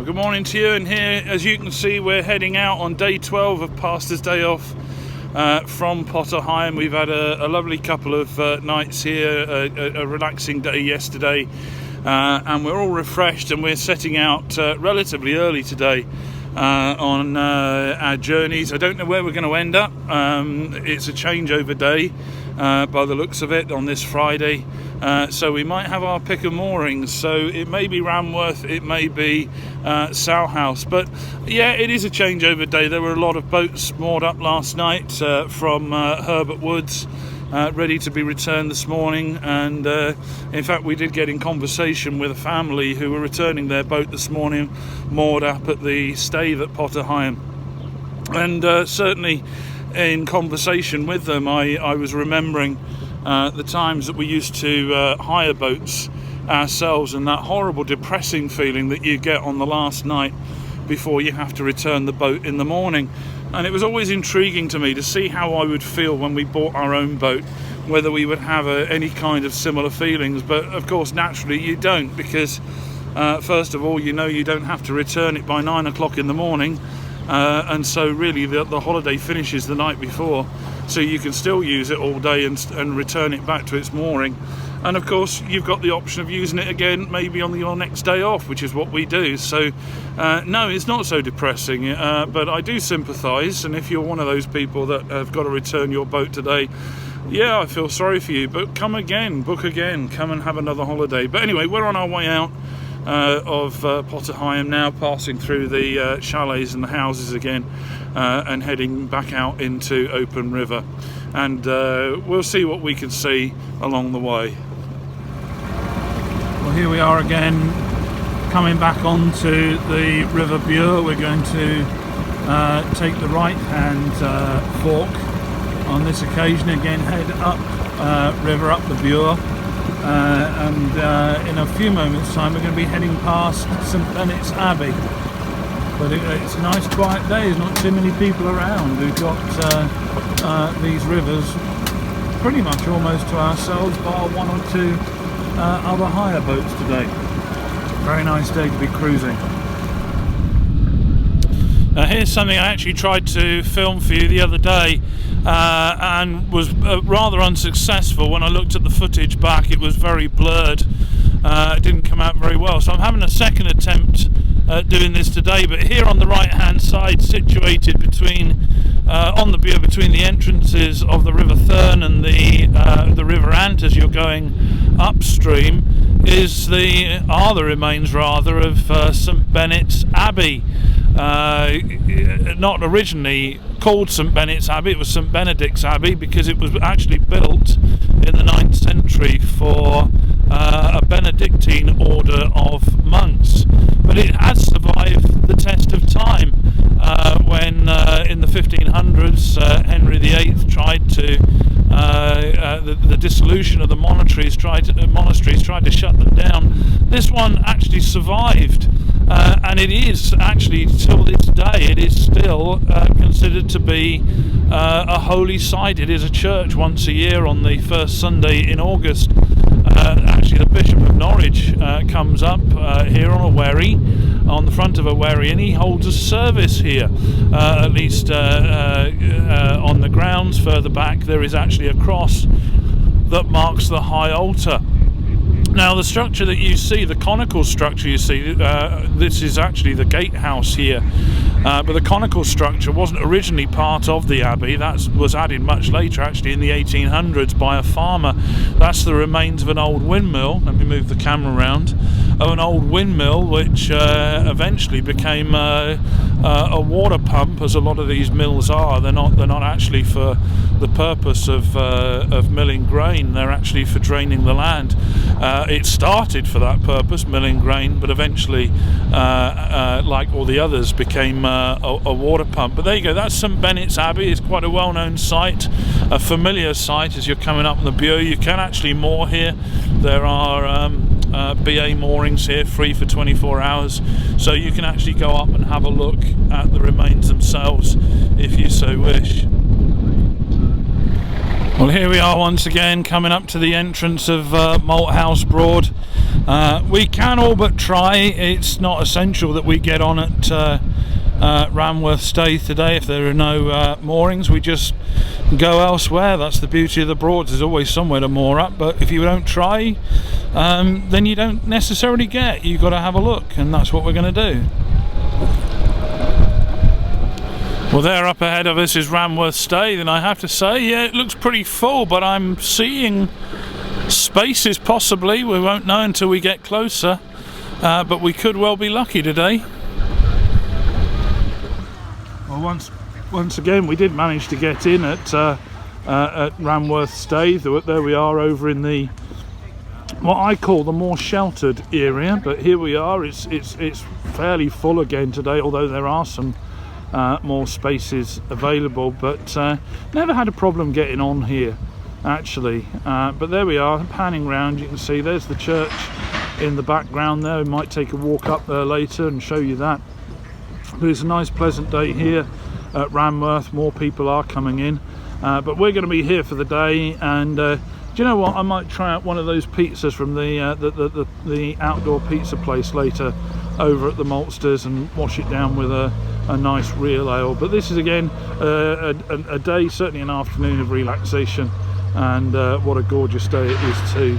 good morning to you. And here, as you can see, we're heading out on day 12 of Pastor's Day Off from Potter Heigham. We've had a lovely couple of nights here, a relaxing day yesterday, and we're all refreshed, and we're setting out relatively early today on our journeys. I don't know where we're going to end up. It's a changeover day by the looks of it on this Friday, so we might have our pick of moorings. So it may be Ranworth, it may be Salhouse, but yeah, it is a changeover day. There were a lot of boats moored up last night from Herbert Woods, ready to be returned this morning, and in fact we did get in conversation with a family who were returning their boat this morning, moored up at the stave at Potter Heigham. And certainly in conversation with them, I was remembering the times that we used to hire boats ourselves, and that horrible depressing feeling that you get on the last night before you have to return the boat in the morning. And it was always intriguing to me to see how I would feel when we bought our own boat, whether we would have any kind of similar feelings. But of course, naturally you don't, because first of all, you know you don't have to return it by 9 o'clock in the morning, and so really the holiday finishes the night before, so you can still use it all day and return it back to its mooring. And of course you've got the option of using it again maybe on your next day off, which is what we do. So no, it's not so depressing, but I do sympathise, and if you're one of those people that have got to return your boat today, yeah, I feel sorry for you, but come again, book again, come and have another holiday. But anyway, we're on our way out of Potter Heigham now, passing through the chalets and the houses again, and heading back out into open river, and we'll see what we can see along the way. Well, here we are again, coming back onto the River Bure. We're going to take the right hand fork on this occasion, again head up river, up the Bure, and in a few moments time we're going to be heading past St Benet's Abbey. But it's a nice quiet day, there's not too many people around. We've got these rivers pretty much almost to ourselves, bar one or two other hire boats today. Very nice day to be cruising. Here's something I actually tried to film for you the other day, and was rather unsuccessful. When I looked at the footage back, it was very blurred. It didn't come out very well, so I'm having a second attempt at doing this today. But here on the right hand side, situated between on the Bure, between the entrances of the River Thurn and the River Ant as you're going upstream, are the remains rather of St Benet's Abbey. Not originally called St Benet's Abbey, it was St Benedict's Abbey, because it was actually built in the 9th century for a Benedictine order of monks. But it has survived the test of time, when in the 1500s Henry VIII tried to the dissolution of the monasteries tried to shut them down. This one actually survived, and it is actually, till this day, it is still considered to be a holy site. It is a church once a year on the first Sunday in August. Actually, the Bishop of Norwich comes up here on a wherry, on the front of a wherry, and he holds a service here. At least on the grounds further back, there is actually a cross that marks the high altar. Now, the structure that you see, the conical structure you see, this is actually the gatehouse here. But the conical structure wasn't originally part of the abbey. That was added much later, actually in the 1800s, by a farmer. That's the remains of an old windmill. Let me move the camera around. Of an old windmill, which eventually became a water pump, as a lot of these mills are. They're not actually for the purpose of milling grain. They're actually for draining the land. It started for that purpose, milling grain, but eventually, like all the others, became a water pump. But there you go, that's St Benet's Abbey. It's quite a well-known site, a familiar site as you're coming up the Bure. You can actually moor here. There are BA moorings here, free for 24 hours, so you can actually go up and have a look at the remains themselves if you so wish. Well, here we are once again, coming up to the entrance of Malthouse Broad. We can all but try. It's not essential that we get on at Ranworth Staithe today. If there are no moorings, we just go elsewhere. That's the beauty of the Broads. There's always somewhere to moor up, but if you don't try, then you don't necessarily get. You've got to have a look, and that's what we're going to do. Well, there up ahead of us is Ranworth Staithe, and I have to say, yeah, it looks pretty full, but I'm seeing spaces possibly. We won't know until we get closer, but we could well be lucky today. Well, once again, we did manage to get in at Ranworth Staithe. There we are over in the what I call the more sheltered area, but here we are. It's fairly full again today, although there are some more spaces available, but never had a problem getting on here actually. But there we are, panning round. You can see there's the church in the background there. We might take a walk up there later and show you that. But it's a nice pleasant day here at Ranworth. More people are coming in, but we're going to be here for the day. And do you know what, I might try out one of those pizzas from the outdoor pizza place later over at the Maltsters and wash it down with a nice real ale. But this is again a day, certainly an afternoon of relaxation, and what a gorgeous day it is too.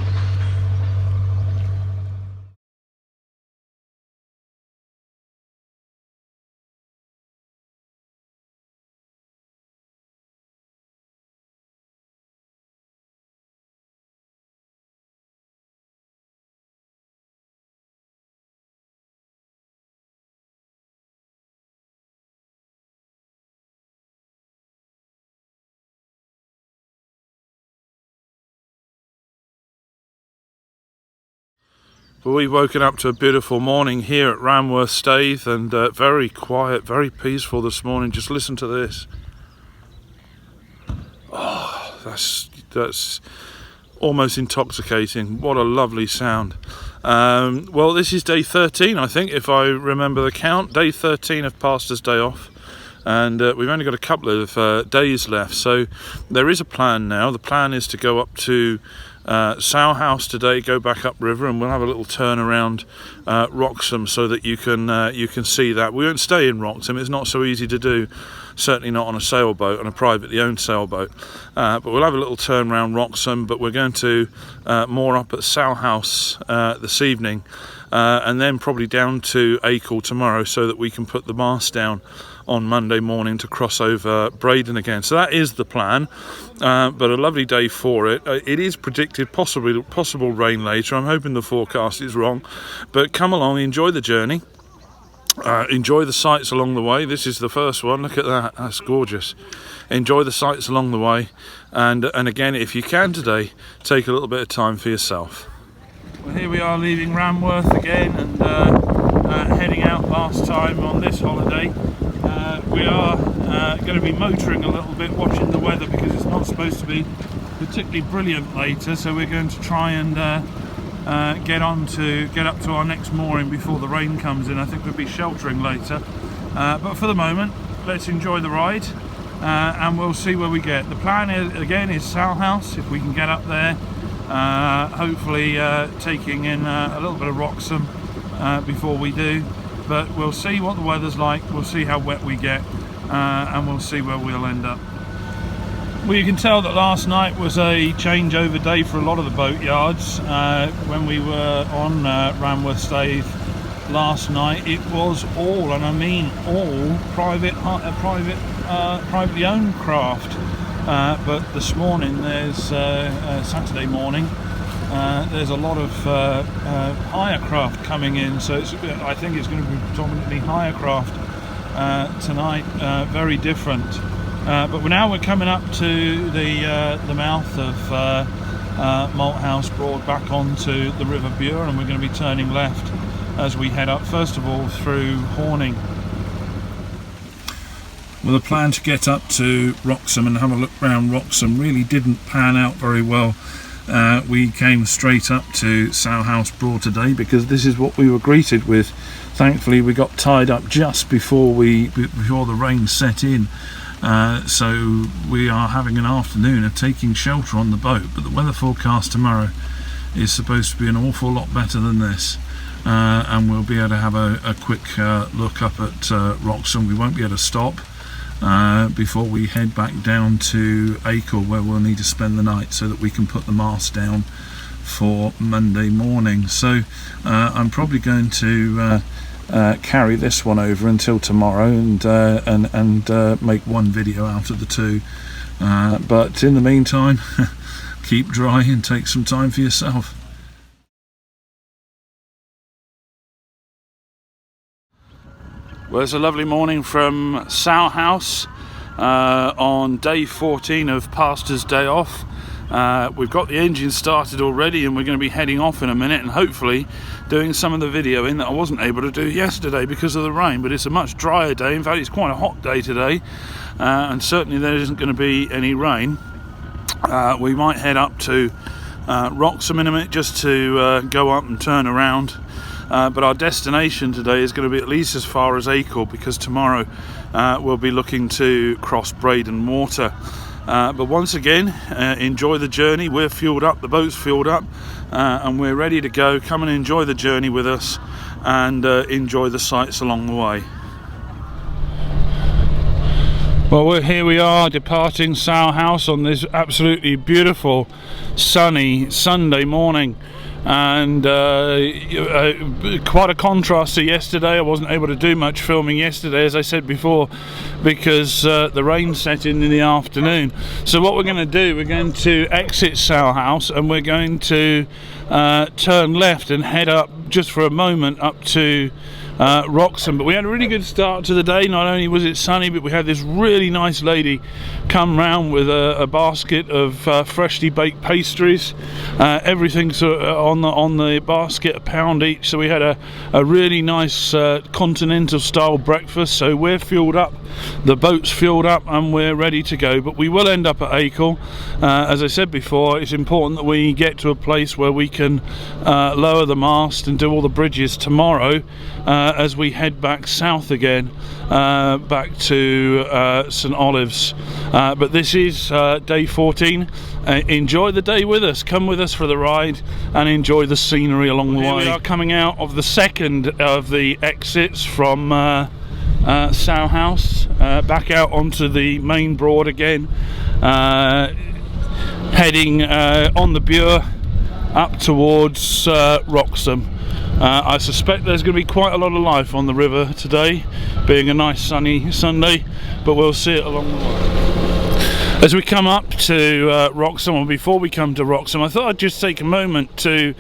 But we've woken up to a beautiful morning here at Ranworth Staithe, and very quiet, very peaceful this morning. Just listen to this. Oh, that's almost intoxicating. What a lovely sound. Well, this is day 13, I think, if I remember the count. Day 13 of Pastor's Day off, and we've only got a couple of days left. So there is a plan now. The plan is to go up to Salhouse today, go back upriver, and we'll have a little turn around Wroxham so that you can see that. We won't stay in Wroxham. It's not so easy to do, certainly not on a sailboat, on a privately owned sailboat, but we'll have a little turn around Wroxham. But we're going to moor up at Salhouse this evening, and then probably down to Acle tomorrow so that we can put the mast down on Monday morning to cross over Braden again. So that is the plan, but a lovely day for it. It is predicted possible rain later. I'm hoping the forecast is wrong, but come along, enjoy the journey, enjoy the sights along the way. This is the first one. Look at that, that's gorgeous. Enjoy the sights along the way, and again, if you can today, take a little bit of time for yourself. Well, here we are leaving Ranworth again, and heading out last time on this holiday. We are going to be motoring a little bit, watching the weather, because it's not supposed to be particularly brilliant later, so we're going to try and get up to our next mooring before the rain comes in. I think we'll be sheltering later, but for the moment, let's enjoy the ride, and we'll see where we get. The plan is Salhouse, if we can get up there, hopefully taking in a little bit of Wroxham before we do. But we'll see what the weather's like, we'll see how wet we get, and we'll see where we'll end up. Well, you can tell that last night was a changeover day for a lot of the boatyards. When we were on Ranworth Staithe last night, it was all, and I mean all, privately owned craft. But this morning, there's Saturday morning, there's a lot of hire craft coming in, so I think it's going to be predominantly hire craft tonight. Very different, but now we're coming up to the mouth of Malthouse Broad, back onto the River Bure, and we're going to be turning left as we head up, first of all through Horning. Well, the plan to get up to Wroxham and have a look round Wroxham really didn't pan out very well. We came straight up to Salhouse Broad today because this is what we were greeted with. Thankfully, we got tied up just before the rain set in, So we are having an afternoon of taking shelter on the boat, but the weather forecast tomorrow is supposed to be an awful lot better than this, and we'll be able to have a quick look up at Wroxham. We won't be able to stop before we head back down to Acle, where we'll need to spend the night so that we can put the mast down for Monday morning. So I'm probably going to carry this one over until tomorrow and make one video out of the two, but in the meantime keep dry and take some time for yourself. Well, it's a lovely morning from Salhouse on day 14 of Pastor's Day Off. We've got the engine started already, and we're going to be heading off in a minute and hopefully doing some of the videoing that I wasn't able to do yesterday because of the rain. But it's a much drier day. In fact, it's quite a hot day today, and certainly there isn't going to be any rain. We might head up to Wroxham in a minute just to go up and turn around. But our destination today is going to be at least as far as Acle, because tomorrow we'll be looking to cross Braden Water. But once again, enjoy the journey. We're fueled up, the boat's fueled up, and we're ready to go. Come and enjoy the journey with us and enjoy the sights along the way. Well, here we are departing Salhouse on this absolutely beautiful sunny Sunday morning, and quite a contrast to yesterday. I wasn't able to do much filming yesterday, as I said before, because the rain set in the afternoon. So what we're going to do, we're going to exit Salhouse and we're going to turn left and head up just for a moment up to Wroxham. But we had a really good start to the day. Not only was it sunny, but we had this really nice lady come round with a basket of freshly baked pastries, everything sort of on the basket, £1 each. So we had a really nice continental style breakfast. So we're fueled up, the boat's fueled up, and we're ready to go. But we will end up at Acle. As I said before, it's important that we get to a place where we can lower the mast and do all the bridges tomorrow, as we head back south again, back to St Olives. But this is day 14. Enjoy the day with us, come with us for the ride and enjoy the scenery along the way. We are coming out of the second of the exits from Salhouse, back out onto the main broad again, heading on the Bure up towards Wroxham. I suspect there's going to be quite a lot of life on the river today, being a nice sunny Sunday, but we'll see it along the way. As we come up to Wroxham, or before we come to Wroxham, I thought I'd just take a moment to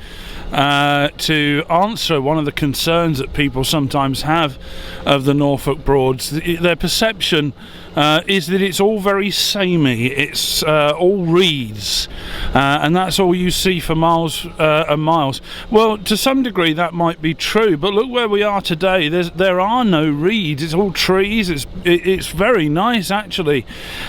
answer one of the concerns that people sometimes have of the Norfolk Broads. Their perception is that it's all very samey, it's all reeds, and that's all you see for miles and miles. Well, to some degree that might be true, but look where we are today. There are no reeds, it's all trees. It's very nice actually,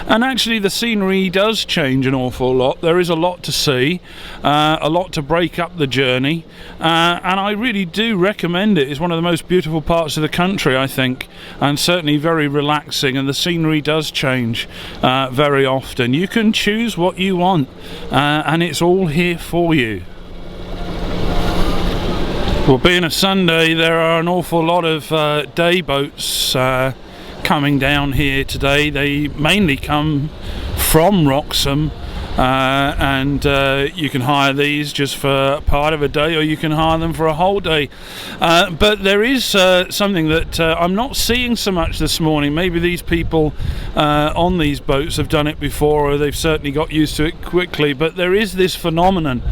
and actually the scenery does change an awful lot. There is a lot to see, a lot to break up the journey, and I really do recommend it. It's one of the most beautiful parts of the country, I think, and certainly very relaxing, and the scenery does change very often. You can choose what you want, and it's all here for you. Well, being a Sunday, there are an awful lot of day boats coming down here today. They mainly come from Wroxham, and you can hire these just for part of a day, or you can hire them for a whole day. But there is something that I'm not seeing so much this morning. Maybe these people on these boats have done it before, or they've certainly got used to it quickly, but there is this phenomenon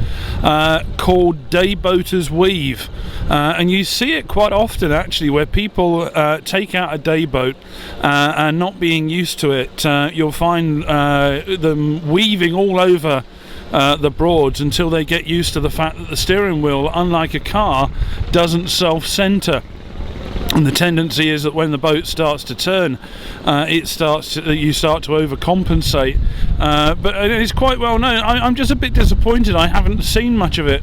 called day boaters weave, and you see it quite often actually, where people take out a day boat and not being used to it, you'll find them weaving all over the Broads until they get used to the fact that the steering wheel, unlike a car, doesn't self-center. And the tendency is that when the boat starts to turn, you start to overcompensate. But it's quite well known. I'm just a bit disappointed I haven't seen much of it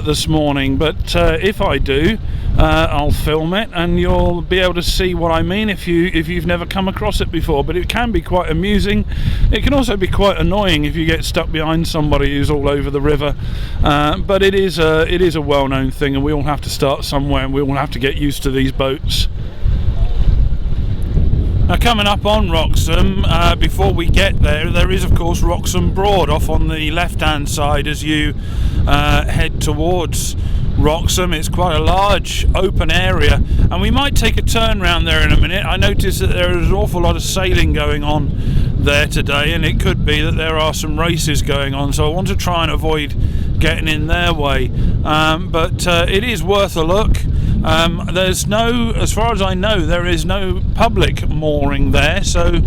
this morning. But if I do, I'll film it, and you'll be able to see what I mean if you've never come across it before. But it can be quite amusing. It can also be quite annoying if you get stuck behind somebody who's all over the river. But it is a well-known thing, and we all have to start somewhere, and we all have to get used to these boats. Now, coming up on Wroxham, before we get there is of course Wroxham Broad off on the left hand side as you head towards Wroxham. It's quite a large open area, and we might take a turn round there in a minute. I noticed that there is an awful lot of sailing going on there today, and it could be that there are some races going on, so I want to try and avoid getting in their way, but it is worth a look. There's no, as far as I know, there is no public mooring there, so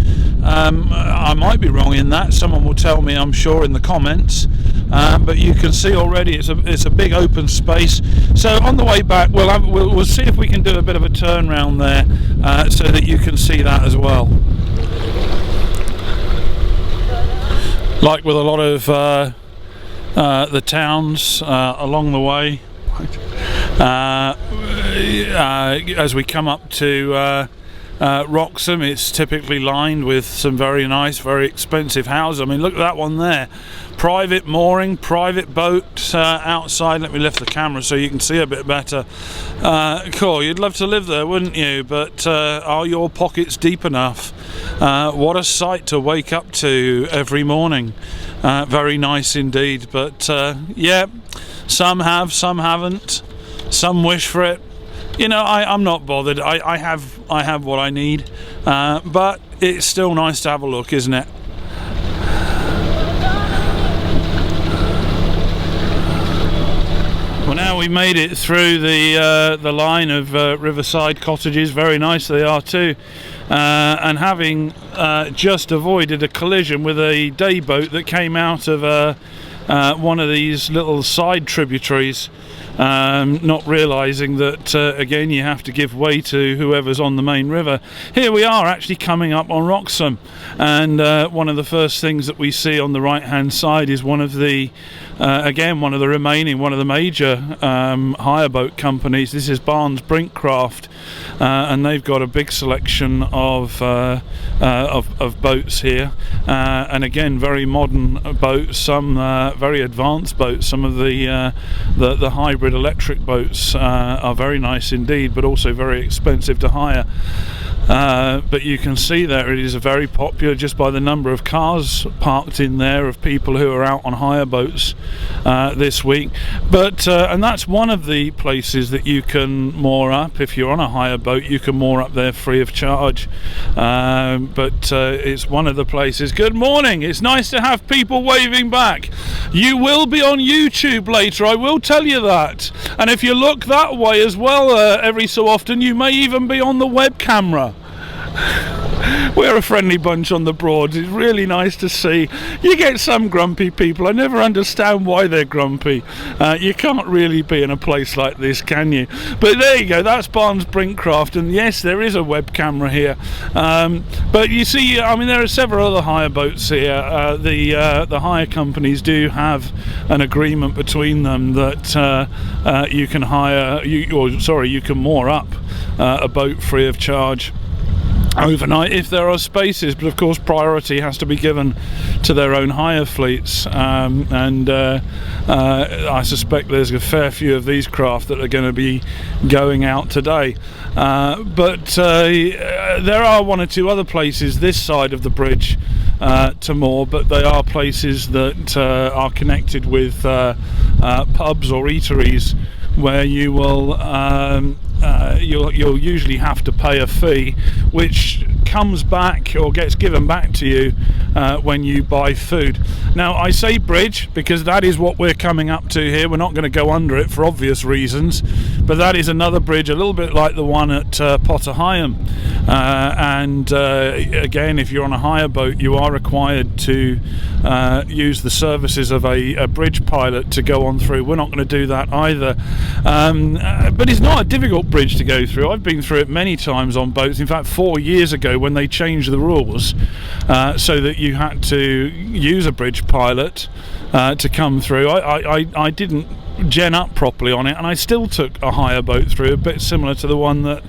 I might be wrong in that. Someone will tell me, I'm sure, in the comments. But you can see already it's a big open space. So on the way back, we'll see if we can do a bit of a turn round there, so that you can see that as well. Like with a lot of the towns along the way. As we come up to Wroxham, it's typically lined with some very nice, very expensive houses. I mean, look at that one there. Private mooring, private boat outside. Let me lift the camera so you can see a bit better. Cool, you'd love to live there, wouldn't you? But are your pockets deep enough? What a sight to wake up to every morning. Very nice indeed. But yeah, some have, some haven't. Some wish for it. You know, I'm not bothered. I have what I need, but it's still nice to have a look, isn't it? Well, now we made it through the line of riverside cottages. Very nice they are too, and having just avoided a collision with a day boat that came out of one of these little side tributaries. Not realising that again you have to give way to whoever's on the main river. Here we are actually coming up on Wroxham, and one of the first things that we see on the right hand side is one of the major hire boat companies. This is Barnes Brinkcraft, and they've got a big selection of boats here, and again very modern boats, some very advanced boats. Some of the hybrid electric boats are very nice indeed, but also very expensive to hire. But you can see there it is very popular just by the number of cars parked in there of people who are out on hire boats this week. But and that's one of the places that you can moor up. If you're on a hire boat, you can moor up there free of charge. But it's one of the places. Good morning. It's nice to have people waving back. You will be on YouTube later, I will tell you that. And if you look that way as well every so often, you may even be on the web camera. We're a friendly bunch on the Broad. It's really nice to see. You get some grumpy people. I never understand why they're grumpy. You can't really be in a place like this, can you? But there you go. That's Barnes Brinkcraft, and yes, there is a web camera here. But you see, I mean, there are several other hire boats here. The hire companies do have an agreement between them that you can hire, you can moor up a boat free of charge overnight if there are spaces, but of course priority has to be given to their own hire fleets, and I suspect there's a fair few of these craft that are going to be going out today, but there are one or two other places this side of the bridge to moor, but they are places that are connected with pubs or eateries where you will you'll usually have to pay a fee, which comes back or gets given back to you when you buy food. Now, I say bridge because that is what we're coming up to here. We're not going to go under it for obvious reasons, but that is another bridge, a little bit like the one at Potter Heigham. Again, if you're on a hire boat, you are required to use the services of a bridge pilot to go on through. We're not going to do that either. But it's not a difficult bridge to go through. I've been through it many times on boats. In fact, 4 years ago when they changed the rules so that you had to use a bridge pilot to come through, I didn't gen up properly on it, and I still took a hire boat through, a bit similar to the one that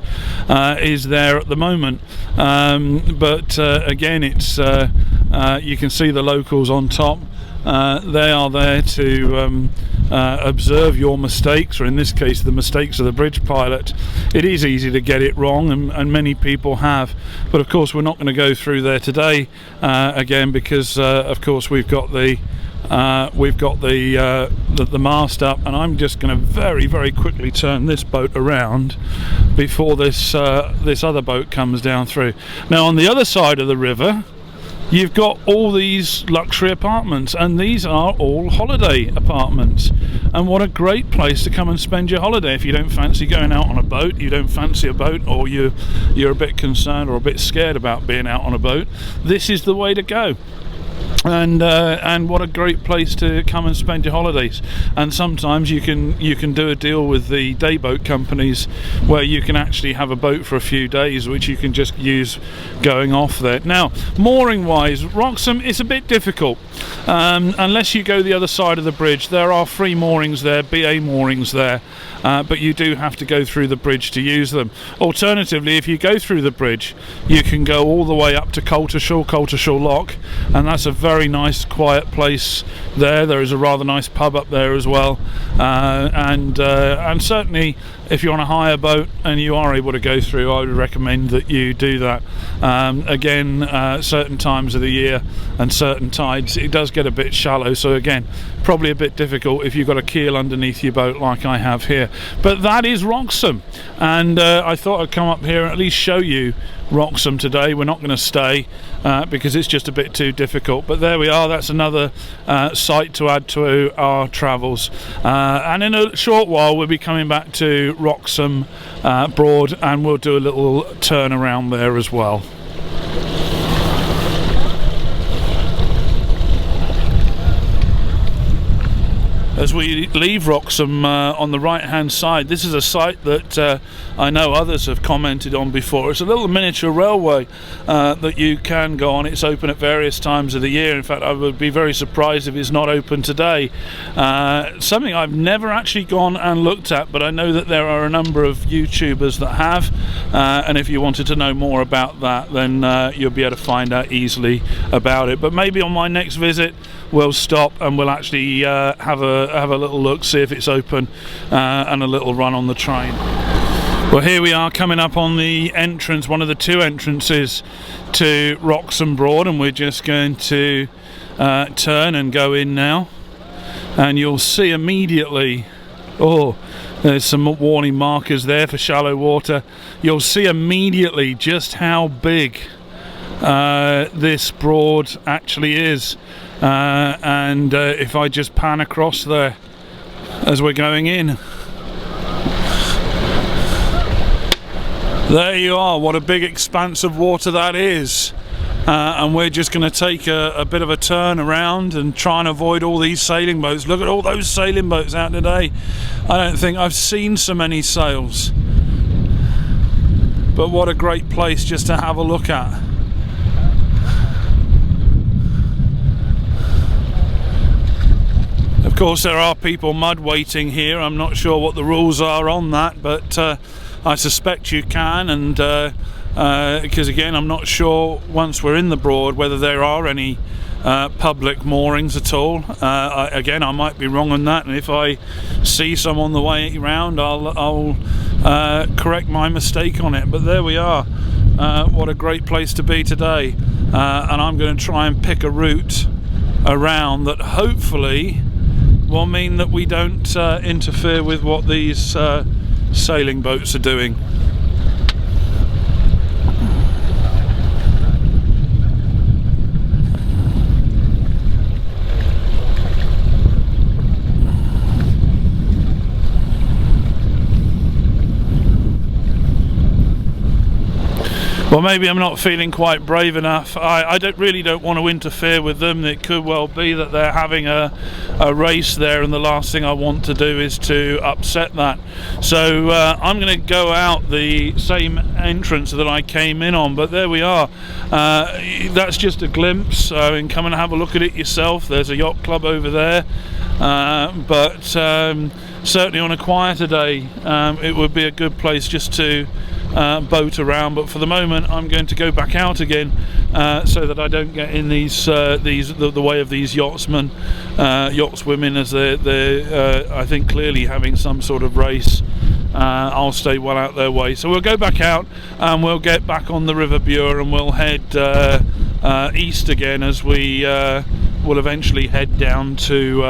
is there at the moment. Again, it's you can see the locals on top. They are there to observe your mistakes, or in this case the mistakes of the bridge pilot. It is easy to get it wrong, and many people have, but of course we're not going to go through there today again, because of course we've got the mast up, and I'm just going to very, very quickly turn this boat around before this other boat comes down through. Now, on the other side of the river, you've got all these luxury apartments, and these are all holiday apartments. And what a great place to come and spend your holiday if you don't fancy going out on a boat, you don't fancy a boat, or you're a bit concerned or a bit scared about being out on a boat. This is the way to go. And what a great place to come and spend your holidays. And sometimes you can do a deal with the day boat companies where you can actually have a boat for a few days, which you can just use going off there. Now, mooring wise, Wroxham is a bit difficult unless you go the other side of the bridge. There are free moorings there, BA moorings there, but you do have to go through the bridge to use them. Alternatively, if you go through the bridge, you can go all the way up to Coltershall Lock, and that's a very nice quiet place there. There is a rather nice pub up there as well, and certainly if you're on a hire boat and you are able to go through, I would recommend that you do that. Again, certain times of the year and certain tides it does get a bit shallow, so again probably a bit difficult if you've got a keel underneath your boat like I have here. But that is Wroxham, and I thought I'd come up here and at least show you Wroxham today. We're not going to stay because it's just a bit too difficult, but there we are. That's another site to add to our travels, and in a short while we'll be coming back to Wroxham Broad, and we'll do a little turn around there as well. As we leave Wroxham, on the right hand side, this is a site that I know others have commented on before. It's a little miniature railway that you can go on. It's open at various times of the year. In fact, I would be very surprised if it's not open today. Something I've never actually gone and looked at, but I know that there are a number of YouTubers that have, and if you wanted to know more about that, then you'll be able to find out easily about it. But maybe on my next visit we'll stop and we'll actually have a little look, see if it's open, and a little run on the train. Well, here we are coming up on the entrance, one of the two entrances to Wroxham Broad, and we're just going to turn and go in now, and you'll see immediately, there's some warning markers there for shallow water. You'll see immediately just how big this broad actually is, and if I just pan across there as we're going in, there you are. What a big expanse of water that is. And we're just going to take a bit of a turn around and try and avoid all these sailing boats. Look at all those sailing boats out today. I don't think I've seen so many sails, but what a great place just to have a look at. Of course there are people mud waiting here. I'm not sure what the rules are on that, but I suspect you can, and because again I'm not sure once we're in the Broad whether there are any public moorings at all. Again, I might be wrong on that, and if I see some on the way round I'll correct my mistake on it. But there we are. What a great place to be today, and I'm going to try and pick a route around that hopefully will mean that we don't interfere with what these sailing boats are doing. Well, maybe I'm not feeling quite brave enough. I really don't want to interfere with them. It could well be that they're having a race there, and the last thing I want to do is to upset that. So I'm going to go out the same entrance that I came in on, but there we are. That's just a glimpse. And come and have a look at it yourself. There's a yacht club over there, but certainly on a quieter day it would be a good place just to boat around. But for the moment I'm going to go back out again so that I don't get in the way of these yachtswomen, as they're I think clearly having some sort of race. I'll stay well out their way. So we'll go back out and we'll get back on the River Bure, and we'll head east again as we will eventually head down to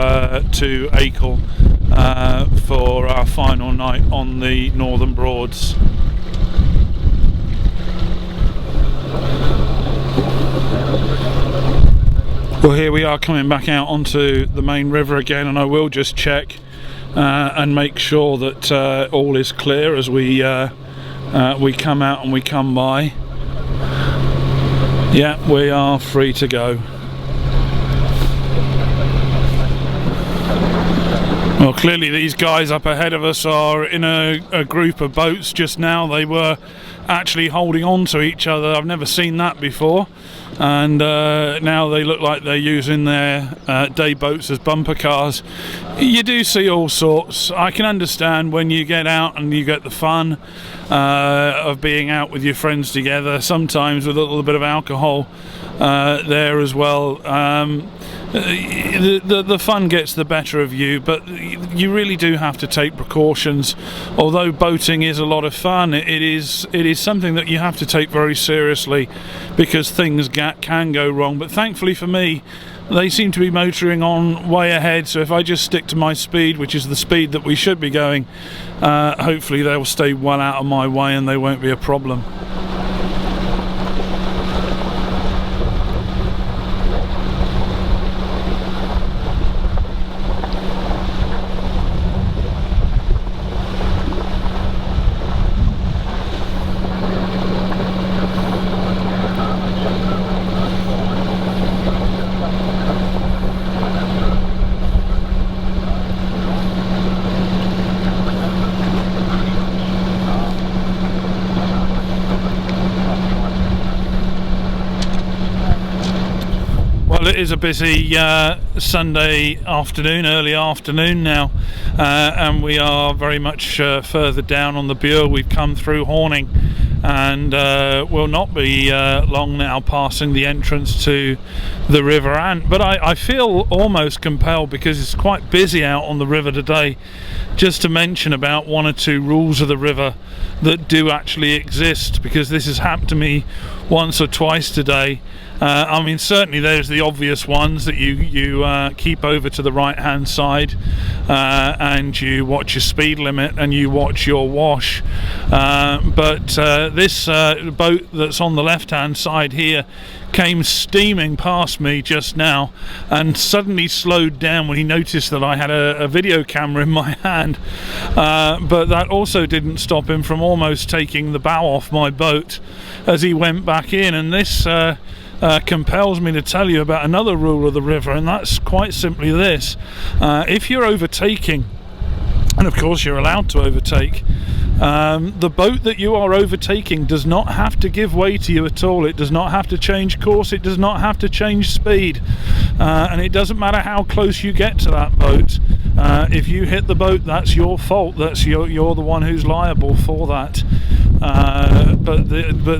Acle for our final night on the Northern Broads. Well, here we are coming back out onto the main river again, and I will just check and make sure that all is clear as we come out and we come by. Yeah, we are free to go. Well, clearly these guys up ahead of us are in a group of boats just now. They were actually holding on to each other. I've never seen that before. And now they look like they're using their day boats as bumper cars. You do see all sorts. I can understand when you get out and you get the fun of being out with your friends together, sometimes with a little bit of alcohol there as well. The fun gets the better of you, but you really do have to take precautions. Although boating is a lot of fun, it is something that you have to take very seriously, because things can go wrong. But thankfully for me, they seem to be motoring on way ahead, so if I just stick to my speed, which is the speed that we should be going, hopefully they'll stay well out of my way and they won't be a problem. It is a busy Sunday afternoon, early afternoon now, and we are very much further down on the Bure. We've come through Horning, and will not be long now passing the entrance to the River Ant. But I feel almost compelled, because it's quite busy out on the river today, just to mention about one or two rules of the river that do actually exist, because this has happened to me once or twice today. I mean, certainly there's the obvious ones that you keep over to the right hand side, and you watch your speed limit and you watch your wash, but this boat that's on the left hand side here came steaming past me just now and suddenly slowed down when he noticed that I had a video camera in my hand, but that also didn't stop him from almost taking the bow off my boat as he went back in. And this compels me to tell you about another rule of the river, and that's quite simply this: if you're overtaking, and of course you're allowed to overtake, the boat that you are overtaking does not have to give way to you at all. It does not have to change course, it does not have to change speed, and it doesn't matter how close you get to that boat. If you hit the boat, that's your fault. You're the one who's liable for that. But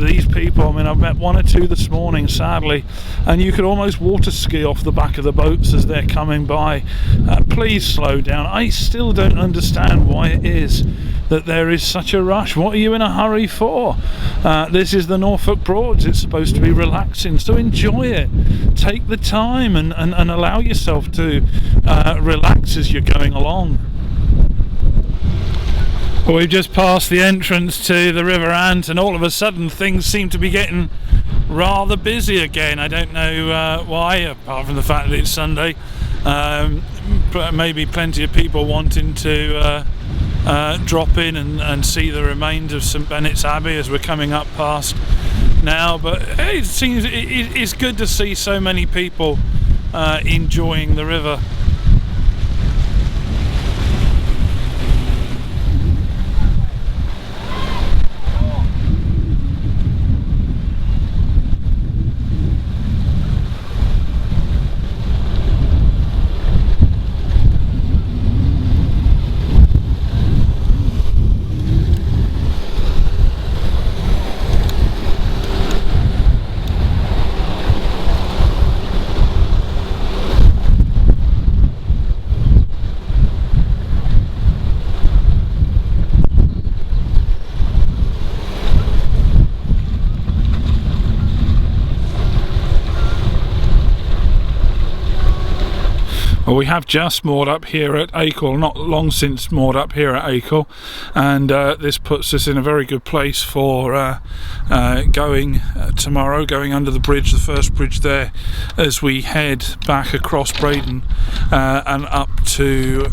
these people, I mean, I've met one or two this morning, sadly, and you could almost water ski off the back of the boats as they're coming by. Please slow down. I still don't understand why it is that there is such a rush. What are you in a hurry for? This is the Norfolk Broads. It's supposed to be relaxing, so enjoy it. Take the time and allow yourself to relax as you're going along. Well, we've just passed the entrance to the River Ant, and all of a sudden things seem to be getting rather busy again. I don't know why, apart from the fact that it's Sunday. Maybe plenty of people wanting to drop in and see the remains of St Benet's Abbey as we're coming up past now, but it seems it's good to see so many people enjoying the river. Well, we have just moored up here at Acle, not long since moored up here at Acle, and this puts us in a very good place for going tomorrow, going under the bridge, the first bridge there, as we head back across Braden and up to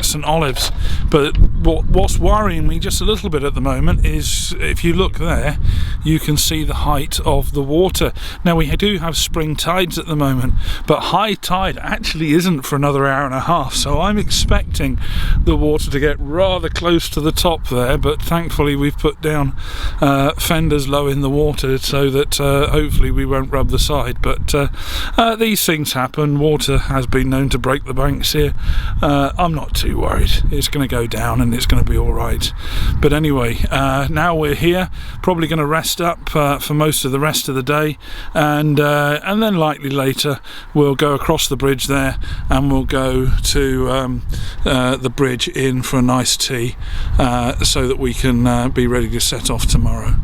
St Olives. But what's worrying me just a little bit at the moment is, if you look there, you can see the height of the water. Now, we do have spring tides at the moment, but high tide actually isn't for another hour and a half, so I'm expecting the water to get rather close to the top there, but thankfully we've put down fenders low in the water so that hopefully we won't rub the side. But these things happen. Water has been known to break the banks here. I'm not too worried. It's going to go down and it's going to be all right. But anyway, now we're here, probably going to rest up for most of the rest of the day, and then likely later we'll go across the bridge there and we'll go to the Bridge Inn for a nice tea, so that we can be ready to set off tomorrow.